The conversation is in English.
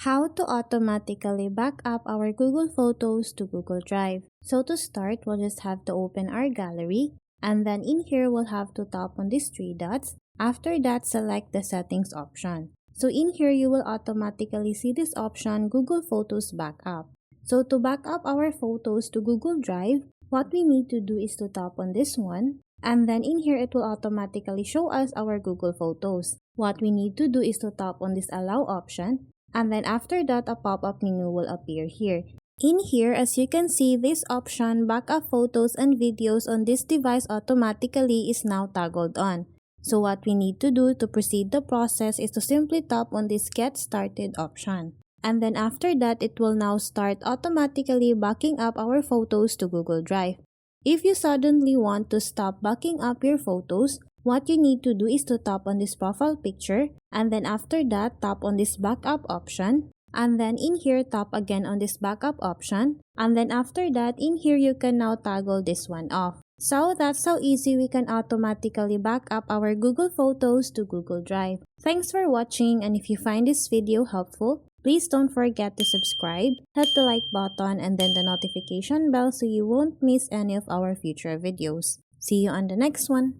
How to automatically back up our Google Photos to Google Drive. So to start, we'll just have to open our gallery, and then in here we'll have to tap on these three dots. After that, select the settings option. So in here you will automatically see this option, Google Photos Backup. So to back up our photos to Google Drive, what we need to do is to tap on this one, and then in here it will automatically show us our Google Photos. What we need to do is to tap on this allow option, and then after that a pop-up menu will appear here. In here, as you can see, this option, backup photos and videos on this device automatically is now toggled on. So what we need to do to proceed the process is to simply tap on this get started option. And then after that, it will now start automatically backing up our photos to Google Drive. If you suddenly want to stop backing up your photos, what you need to do is to tap on this profile picture, and then after that, tap on this backup option, and then in here, tap again on this backup option, and then after that, in here, you can now toggle this one off. So that's how easy we can automatically back up our Google Photos to Google Drive. Thanks for watching, and if you find this video helpful, please don't forget to subscribe, hit the like button, and then the notification bell so you won't miss any of our future videos. See you on the next one.